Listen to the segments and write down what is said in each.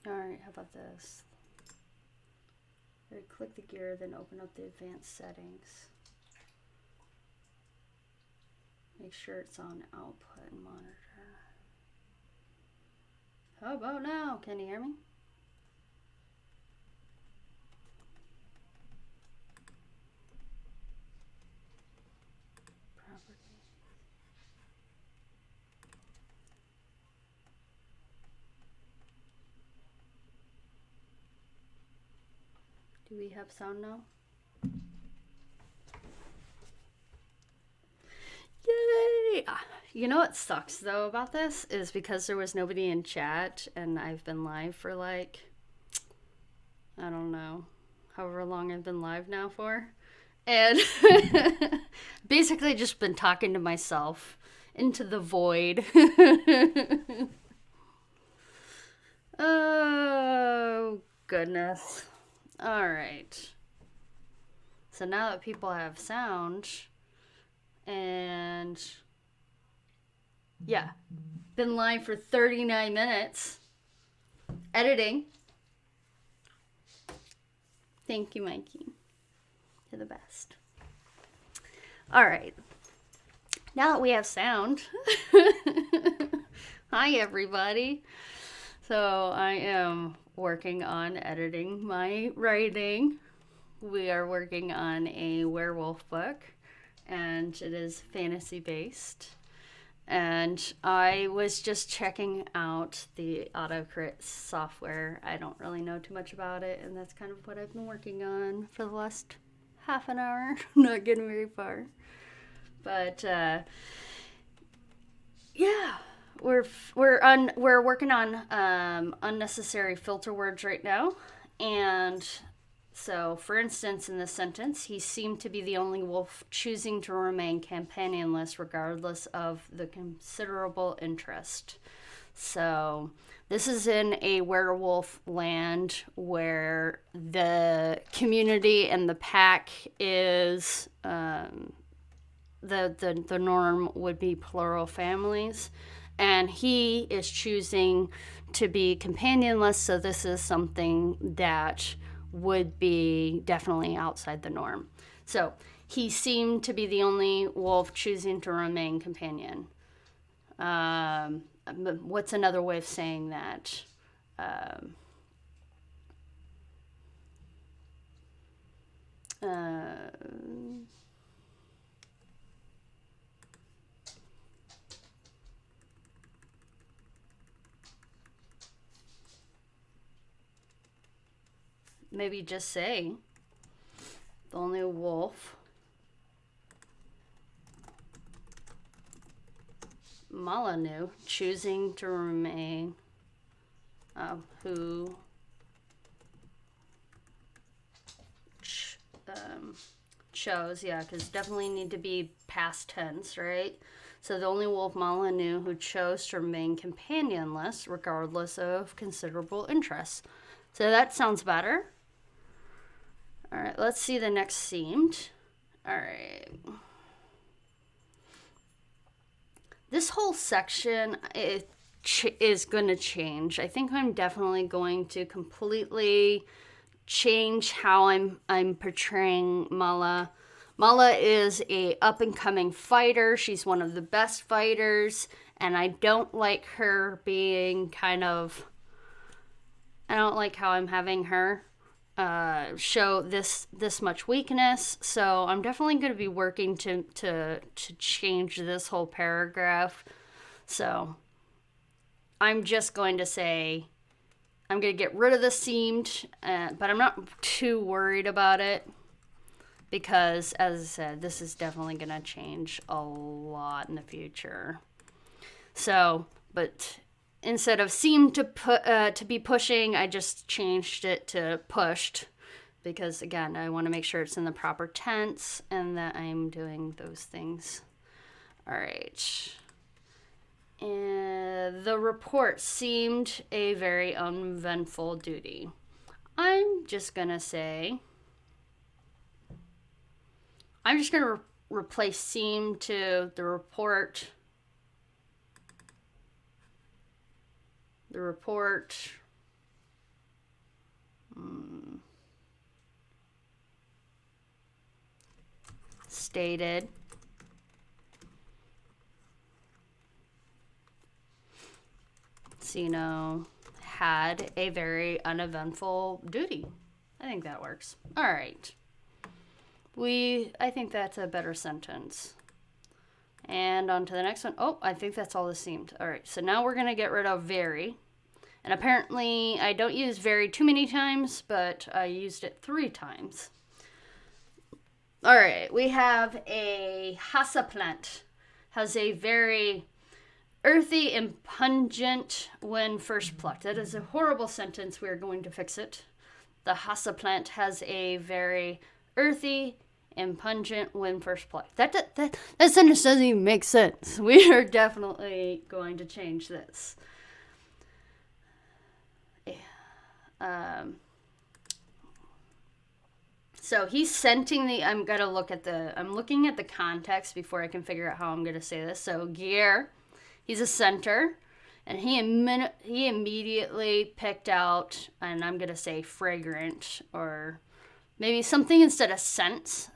Alright, how about this? Right, click the gear, then open up the advanced settings. Make sure it's on output and monitor. How about now? Can you hear me? Do we have sound now? Yay! You know what sucks though about this is because there was nobody in chat and I've been live for like, I don't know, however long I've been live now for. And basically just been talking to myself into the void. Oh, goodness. All right. So now that people have sound, and yeah, been live for 39 minutes editing. Thank you, Mikey. You're the best. All right. Now that we have sound, hi everybody. So I am working on editing my writing. We are working on a werewolf book, and it is fantasy based. And I was just checking out the autocrit software. I don't really know too much about it, and that's kind of what I've been working on for the last half an hour. I'm not getting very far. But yeah, we're working on unnecessary filter words right now. And so, for instance, in this sentence, he seemed to be the only wolf choosing to remain companionless regardless of the considerable interest. So this is in a werewolf land where the community and the pack is the norm would be plural families, and he is choosing to be companionless. So this is something that would be definitely outside the norm. So he seemed to be the only wolf choosing to remain companion. What's another way of saying that? Maybe just say the only wolf Malanu choosing to remain, who chose, yeah, because definitely need to be past tense, right? So the only wolf Malanu who chose to remain companionless regardless of considerable interest. So that sounds better. All right, let's see the next seamed. All right. This whole section is going to change. I think I'm definitely going to completely change how I'm portraying Mala. Mala is a up-and-coming fighter. She's one of the best fighters, and I don't like her being kind of... I don't like how I'm having her show this much weakness. So I'm definitely going to be working to change this whole paragraph. So I'm just going to say I'm going to get rid of the seamed, but I'm not too worried about it because, as I said, this is definitely going to change a lot in the future. So, but instead of seemed to be pushing, I just changed it to pushed because, again, I want to make sure it's in the proper tense and that I'm doing those things. All right. And the report seemed a very uneventful duty. I'm just going to say, I'm just going to replace seemed to the report. The report stated Sino had a very uneventful duty. I think that works. All right. I think that's a better sentence. And on to the next one. Oh, I think that's all this seemed. All right, so now we're going to get rid of very. And apparently I don't use very too many times, but I used it 3 times. All right, we have a hasa plant. Has a very earthy and pungent when first plucked. That is a horrible sentence. We're going to fix it. The hasa plant has a very earthy and pungent when first plucked. That sentence doesn't even make sense. We are definitely going to change this. So he's scenting I'm looking at the context before I can figure out how I'm going to say this. So Gier, he's a scenter, and he immediately picked out, and I'm going to say fragrant, or maybe something instead of scents.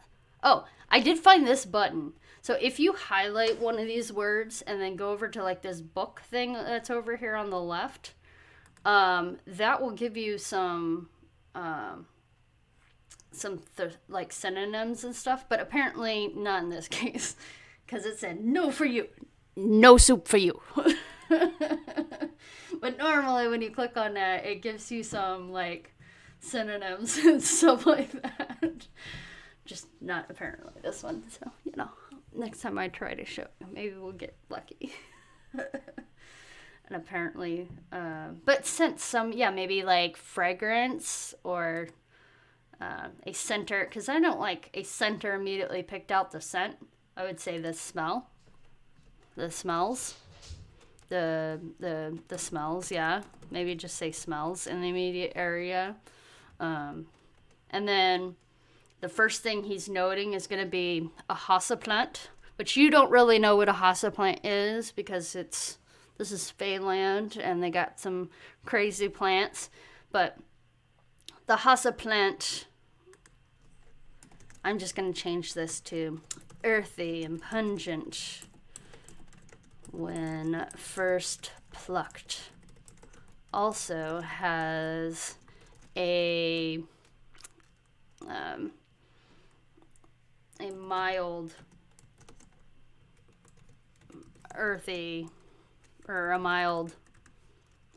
Oh, I did find this button. So if you highlight one of these words and then go over to like this book thing that's over here on the left, that will give you some like synonyms and stuff, but apparently not in this case, because it said no for you, no soup for you. But normally when you click on that, it gives you some like synonyms and stuff like that. Just not apparently this one. So, next time I try to show you, maybe we'll get lucky. And apparently, but since maybe like fragrance or a scenter, because I don't like a scenter immediately picked out the scent. I would say the smells, the smells, yeah. Maybe just say smells in the immediate area. And then the first thing he's noting is going to be a hasa plant, but you don't really know what a hasa plant is because this is Feyland and they got some crazy plants. But the hasa plant, I'm just going to change this to earthy and pungent when first plucked. Also has a mild earthy, or a mild,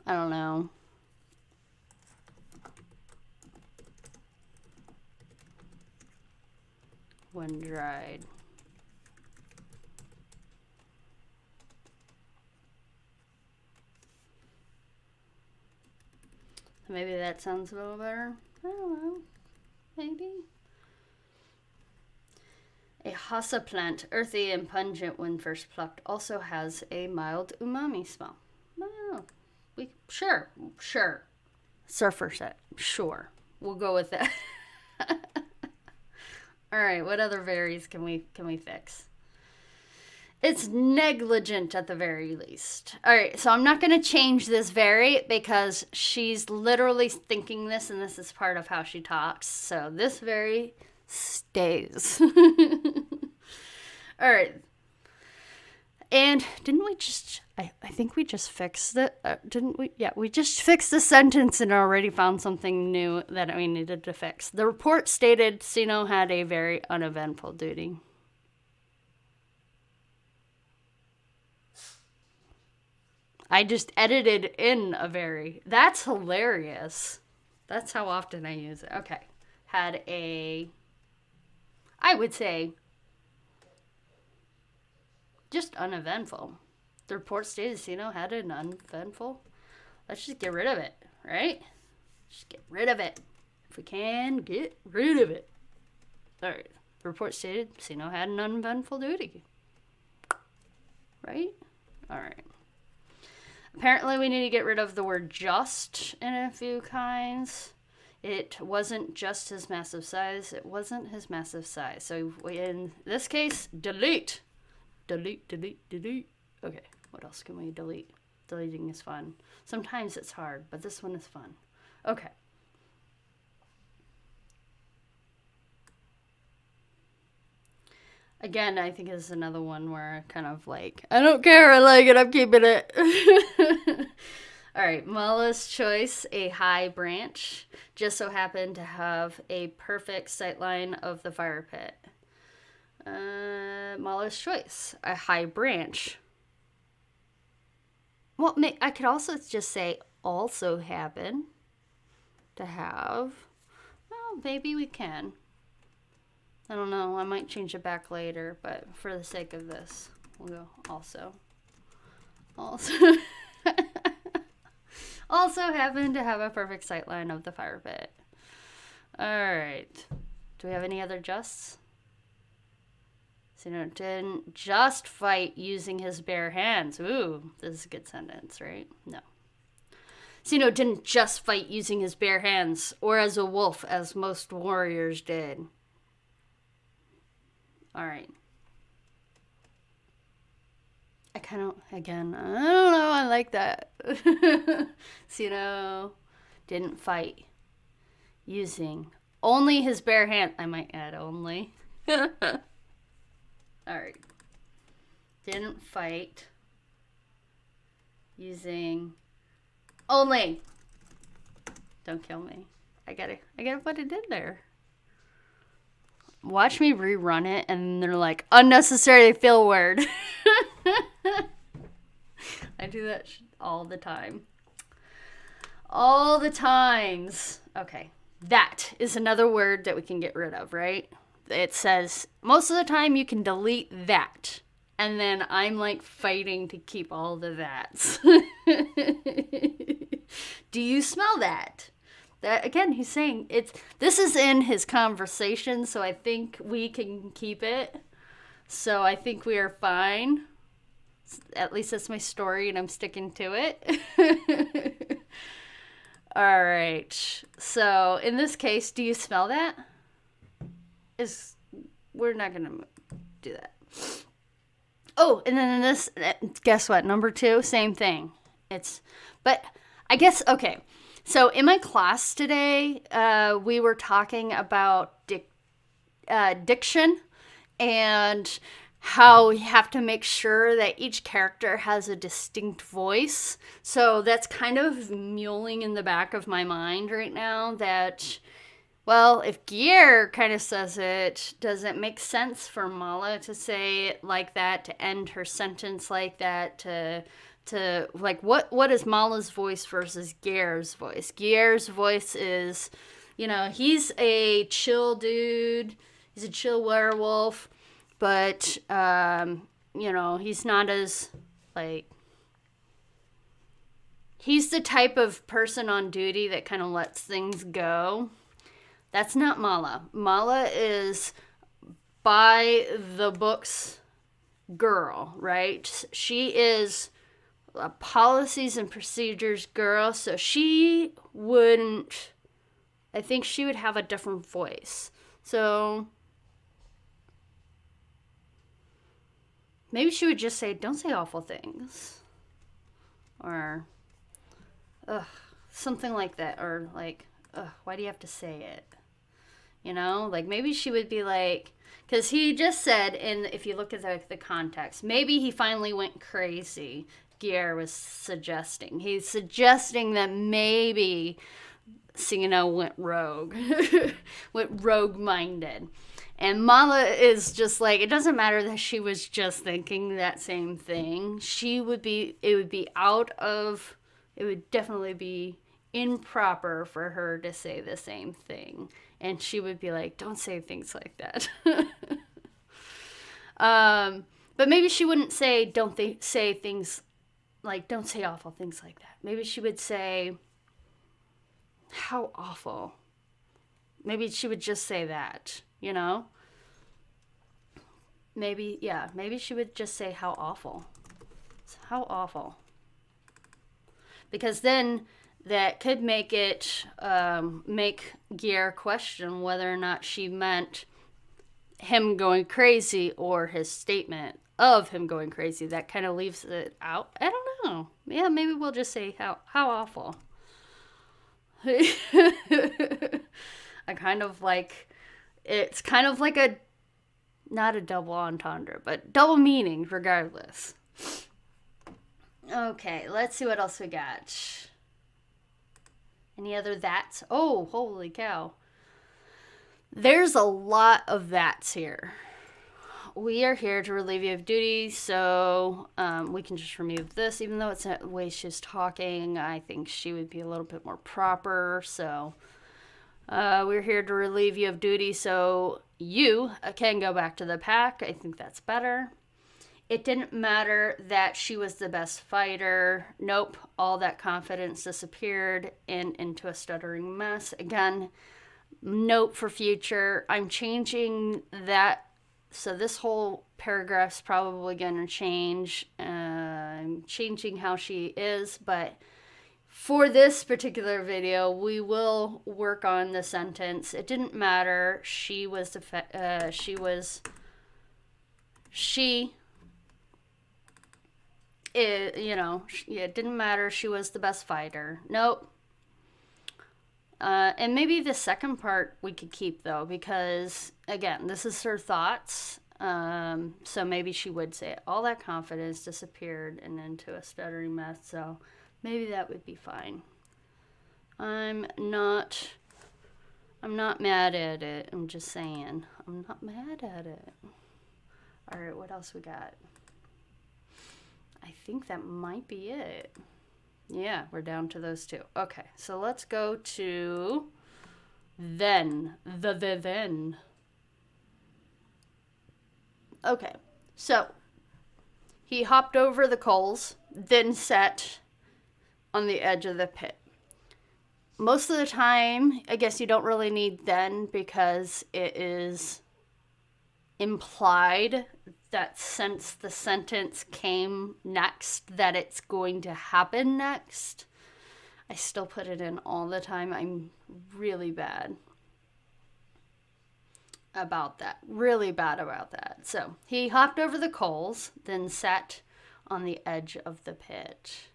I don't know, when dried. Maybe that sounds a little better. I don't know. Maybe. A hasa plant, earthy and pungent when first plucked, also has a mild umami smell. Well, sure. Surfer set, sure. We'll go with that. All right, what other varies can we fix? It's negligent at the very least. All right, so I'm not going to change this vary because she's literally thinking this, and this is part of how she talks. So this vary stays. All right. And didn't we just, I think we just fixed it, didn't we? Yeah, we just fixed the sentence and already found something new that we needed to fix. The report stated Sino had a very uneventful duty. I just edited in a very. That's hilarious. That's how often I use it. Okay. Had a, I would say, just uneventful. The report stated Sino had an uneventful. Let's just get rid of it, right? Just get rid of it. If we can, get rid of it. All right. The report stated Sino had an uneventful duty. Right? All right. Apparently, we need to get rid of the word just in a few kinds. It wasn't just his massive size. It wasn't his massive size. So in this case, delete. Delete. Okay, what else can we delete? Deleting is fun. Sometimes it's hard, but this one is fun. Okay. Again, I think is another one where kind of like, I don't care, I like it, I'm keeping it. All right, Mala's choice, a high branch, just so happened to have a perfect sightline of the fire pit. Mala's choice, a high branch. Well, I could also just say also happen to have. Well, maybe we can. I don't know. I might change it back later, but for the sake of this, we'll go also. Also. Also happened to have a perfect sightline of the fire pit. All right. Do we have any other justs? So, didn't just fight using his bare hands. Ooh, this is a good sentence, right? No. Sino didn't just fight using his bare hands, or as a wolf, as most warriors did. All right. I kind of, again, I don't know, I like that. Sino didn't fight using only his bare hand. I might add only. All right. Didn't fight using only. Don't kill me. I gotta put it in there. Watch me rerun it, and they're like, unnecessary fill word. I do that all the time. All the times. Okay. That is another word that we can get rid of, right? It says, most of the time you can delete that. And then I'm like fighting to keep all the that's. Do you smell that? That again, he's saying this is in his conversation, so I think we can keep it. So I think we are fine. At least that's my story, and I'm sticking to it. All right. So in this case, do you smell that? We're not gonna do that. Oh, and then in this, guess what? Number 2, same thing. But I guess okay. So in my class today, we were talking about diction and how we have to make sure that each character has a distinct voice. So that's kind of mulling in the back of my mind right now that, well, if Gier kind of says it, does it make sense for Mala to say it like that, to end her sentence like that, to like what is Mala's voice versus Gier's voice? Gier's voice is, he's a chill dude. He's a chill werewolf, but he's not as like, he's the type of person on duty that kind of lets things go. That's not Mala. Mala is by the books girl, right? She is a policies and procedures girl, so I think she would have a different voice. So maybe she would just say, don't say awful things. Or, something like that. Or like, why do you have to say it? Like maybe she would be like, because he just said, if you look at the context, maybe he finally went crazy. Gier was suggesting. He's suggesting that maybe Sino went rogue, went rogue-minded. And Mala is just like, it doesn't matter that she was just thinking that same thing. It would definitely be improper for her to say the same thing. And she would be like, don't say things like that. But maybe she wouldn't say, say things like, don't say awful things like that. Maybe she would say, how awful. Maybe she would just say that, Maybe she would just say, how awful. How awful. Because then that could make Gier question whether or not she meant him going crazy or his statement of him going crazy. That kind of leaves it out. I don't know. Yeah, maybe we'll just say how awful. I kind of like, it's kind of like Not a double entendre, but double meaning regardless. Okay, let's see what else we got. Any other that's? Oh, holy cow. There's a lot of that's here. We are here to relieve you of duty, so we can just remove this. Even though it's the way she's talking, I think she would be a little bit more proper. So we're here to relieve you of duty, so you can go back to the pack. I think that's better. It didn't matter that she was the best fighter. Nope, all that confidence disappeared and into a stuttering mess. Again, note for future. I'm changing that. So this whole paragraph's probably going to change. I'm changing how she is, but for this particular video, we will work on the sentence. It didn't matter. It didn't matter. She was the best fighter. Nope. And maybe the second part we could keep, though, because, again, this is her thoughts. So maybe she would say it. All that confidence disappeared and into a stuttering mess. So maybe that would be fine. I'm not mad at it. I'm just saying. I'm not mad at it. All right, what else we got? I think that might be it. Yeah, we're down to those two. Okay, so let's go to then. Then. Okay, so he hopped over the coals, then sat on the edge of the pit. Most of the time, I guess you don't really need then because it is implied that since the sentence came next, that it's going to happen next. I still put it in all the time. I'm really bad about that. Really bad about that. So he hopped over the coals, then sat on the edge of the pit.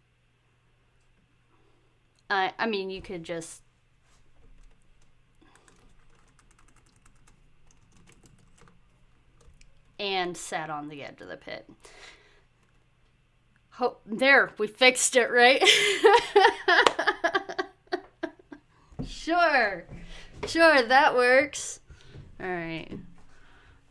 I mean, you could just and sat on the edge of the pit. There, we fixed it, right? Sure, that works. All right.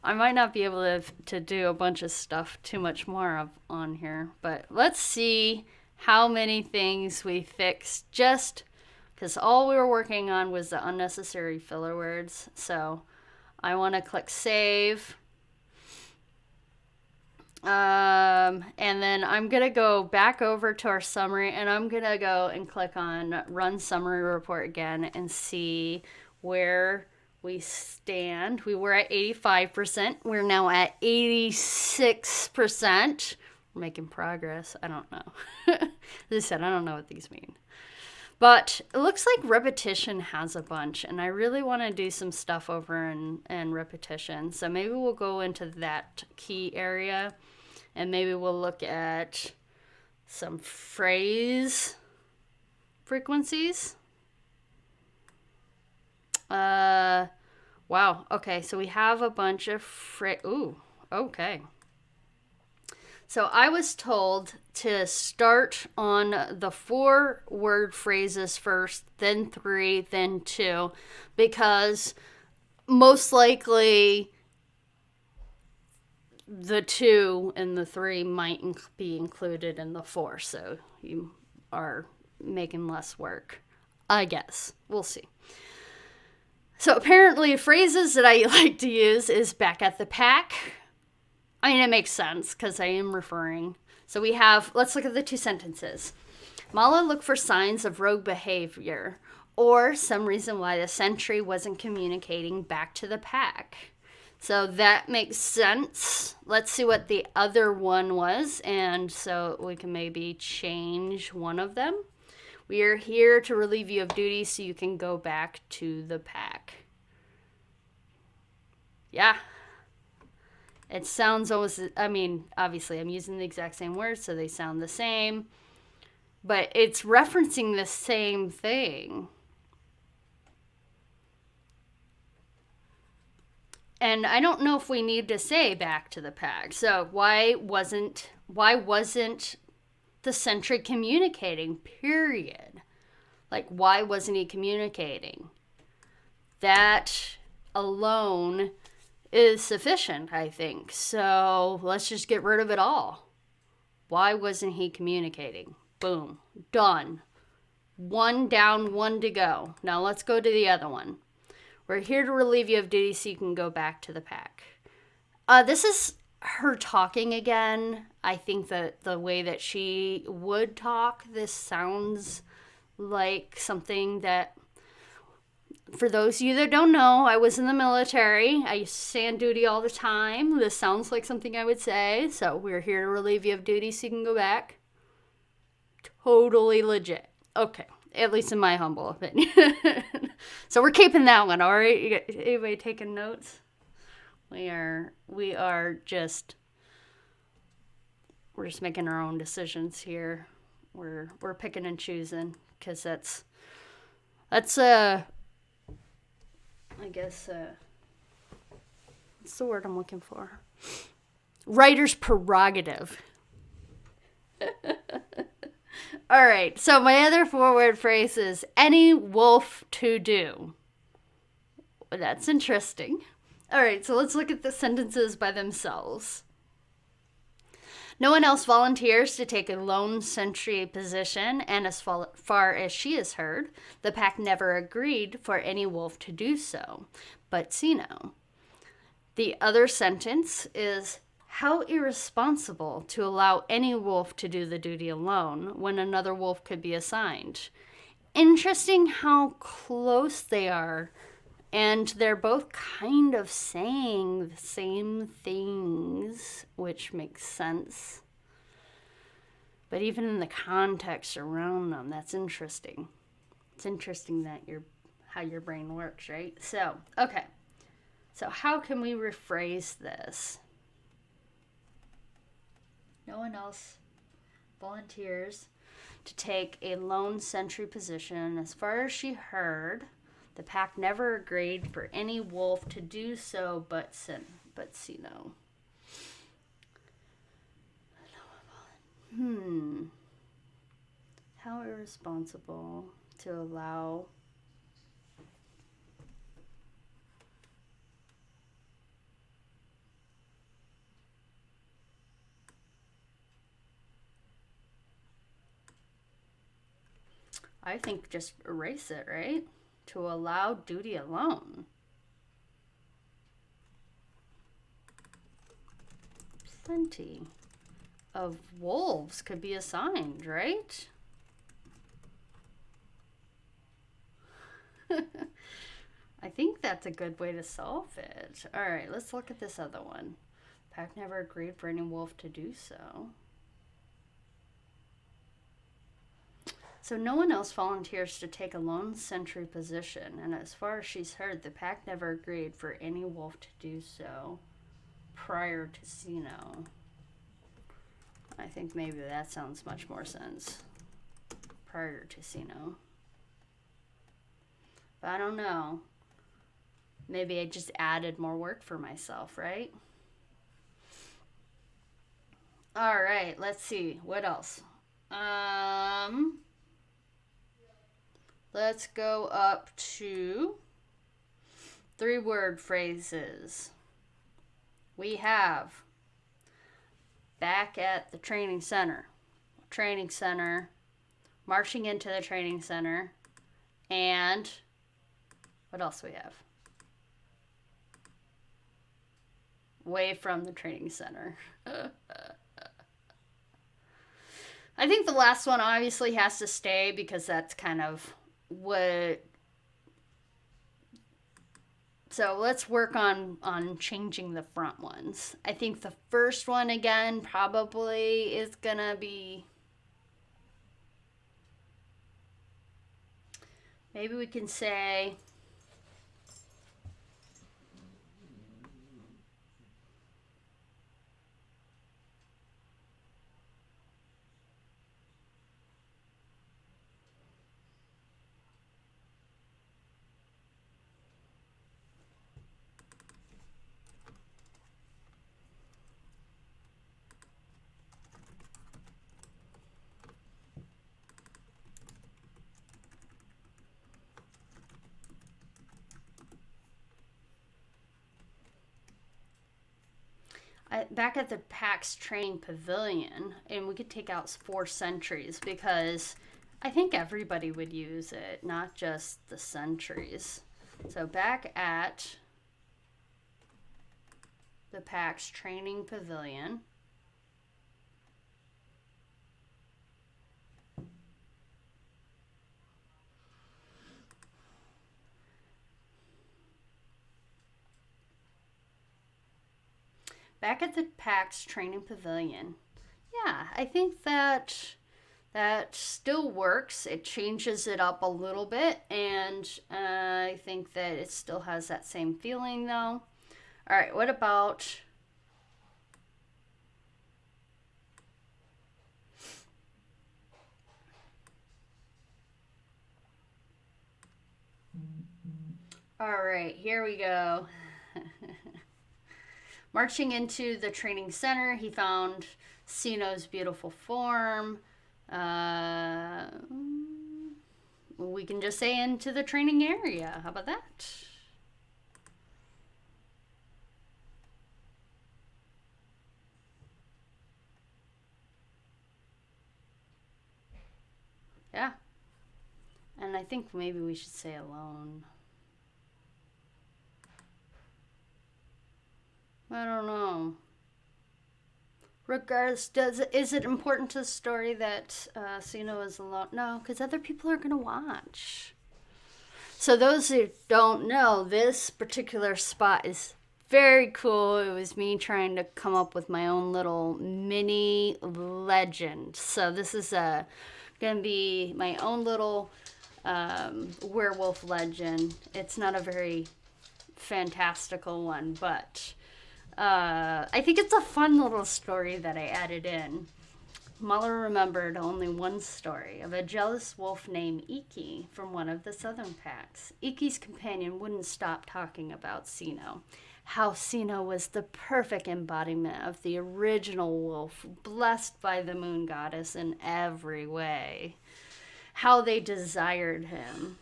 I might not be able to do a bunch of stuff too much more on here, but let's see how many things we fixed, just because all we were working on was the unnecessary filler words. So I want to click save. And then I'm going to go back over to our summary, and I'm going to go and click on run summary report again and see where we stand. We were at 85%. We're now at 86%. We're making progress. I don't know. As I said, I don't know what these mean. But it looks like repetition has a bunch, and I really want to do some stuff over in repetition. So maybe we'll go into that key area, and maybe we'll look at some phrase frequencies. Wow. Okay, so we have a bunch of ooh, okay. So I was told to start on the 4 word phrases first, then 3, then 2, because most likely the 2 and the 3 might be included in the 4, so you are making less work, I guess. We'll see. So apparently phrases that I like to use is back at the pack. I mean, it makes sense because I am referring. So we have, let's look at the 2 sentences. Mala looked for signs of rogue behavior or some reason why the sentry wasn't communicating back to the pack. So that makes sense. Let's see what the other one was. And so we can maybe change one of them. We are here to relieve you of duty so you can go back to the pack. Yeah. It sounds almost, I mean, obviously I'm using the exact same words, so they sound the same. But it's referencing the same thing. And I don't know if we need to say back to the pack. So why wasn't the sentry communicating, period? Like, why wasn't he communicating? That alone is sufficient, I think. So let's just get rid of it all. Why wasn't he communicating? Boom. Done. One down, one to go. Now let's go to the other one. We're here to relieve you of duty so you can go back to the pack. This is her talking again. I think that the way that she would talk, this sounds like something that, for those of you that don't know, I was in the military. I used to stay on duty all the time. This sounds like something I would say. So we're here to relieve you of duty so you can go back. Totally legit. Okay. At least in my humble opinion. So we're keeping that one, all right? Anybody taking notes? We're just making our own decisions here. We're picking and choosing because that's I guess what's the word I'm looking for? Writer's prerogative. All right, so my other forward phrase is any wolf to do. That's interesting. All right, so let's look at the sentences by themselves. No one else volunteers to take a lone sentry position, and as far as she has heard, the pack never agreed for any wolf to do so, but Sino. The other sentence is, how irresponsible to allow any wolf to do the duty alone when another wolf could be assigned. Interesting how close they are, and they're both kind of saying the same things, which makes sense. But even in the context around them, that's interesting. It's interesting that how your brain works, right? So, okay. So how can we rephrase this? No one else volunteers to take a lone sentry position. As far as she heard, the pack never agreed for any wolf to do so but Sino. How irresponsible to allow I think just erase it, right? To allow duty alone. Plenty of wolves could be assigned, right? I think that's a good way to solve it. All right, let's look at this other one. Pack never agreed for any wolf to do so. So no one else volunteers to take a lone sentry position, and as far as she's heard, the pack never agreed for any wolf to do so prior to Sino. I think maybe that sounds much more sense. Prior to Sino. But I don't know. Maybe I just added more work for myself, right? All right, let's see. What else? Let's go up to 3-word phrases. We have back at the training center, marching into the training center, and what else we have? Away from the training center. I think the last one obviously has to stay because that's kind of what. So let's work on changing the front ones. I think the first one again probably is gonna be, maybe we can say back at the PAX training pavilion, and we could take out 4 sentries because I think everybody would use it, not just the sentries. So back at the PAX training pavilion. Back at the PAX training pavilion. Yeah, I think that still works. It changes it up a little bit, and I think that it still has that same feeling though. All right, what about all right, here we go. Marching into the training center, he found Sino's beautiful form. We can just say into the training area. How about that? Yeah. And I think maybe we should say alone. I don't know. Regardless, is it important to the story that Sino is alone? No, because other people are going to watch. So those who don't know, this particular spot is very cool. It was me trying to come up with my own little mini legend. So this is going to be my own little werewolf legend. It's not a very fantastical one, but I think it's a fun little story that I added in. Muller remembered only one story of a jealous wolf named Iki from one of the southern packs. Iki's companion wouldn't stop talking about Sino. How Sino was the perfect embodiment of the original wolf, blessed by the moon goddess in every way. How they desired him.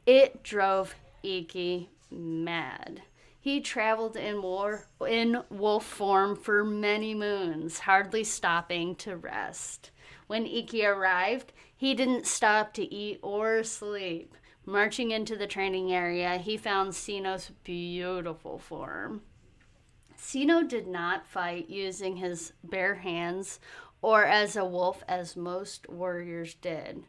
It drove Iki mad. He traveled in wolf form for many moons, hardly stopping to rest. When Iki arrived, he didn't stop to eat or sleep. Marching into the training area, he found Sino's beautiful form. Sino did not fight using his bare hands or as a wolf as most warriors did.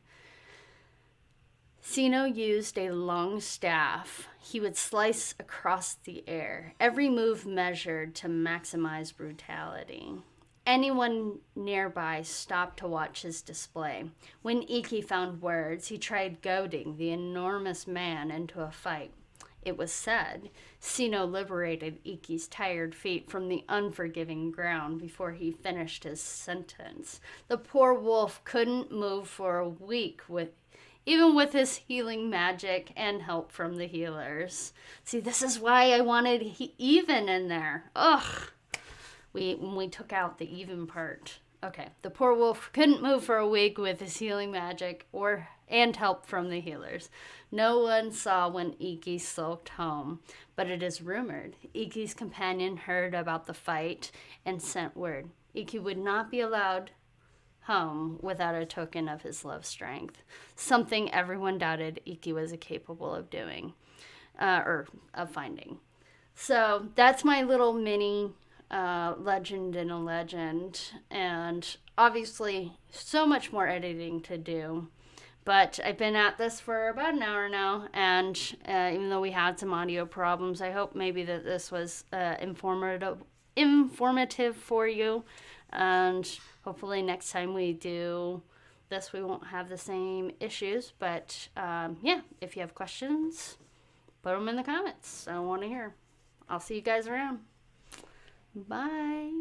Sino used a long staff. He would slice across the air, every move measured to maximize brutality. Anyone nearby stopped to watch his display. When Iki found words, he tried goading the enormous man into a fight. It was said Sino liberated Iki's tired feet from the unforgiving ground before he finished his sentence. The poor wolf couldn't move for a week even with his healing magic and help from the healers. See, this is why I wanted even in there. Ugh. We took out the even part. Okay, the poor wolf couldn't move for a week with his healing magic and help from the healers. No one saw when Iki sulked home, but it is rumored Iki's companion heard about the fight and sent word. Iki would not be allowed home without a token of his love strength, something everyone doubted Iki was capable of doing, or of finding. So that's my little mini legend in a legend, and obviously so much more editing to do. But I've been at this for about an hour now, and even though we had some audio problems, I hope maybe that this was informative for you. And hopefully next time we do this, we won't have the same issues. But yeah, if you have questions, put them in the comments. I want to hear. I'll see you guys around. Bye.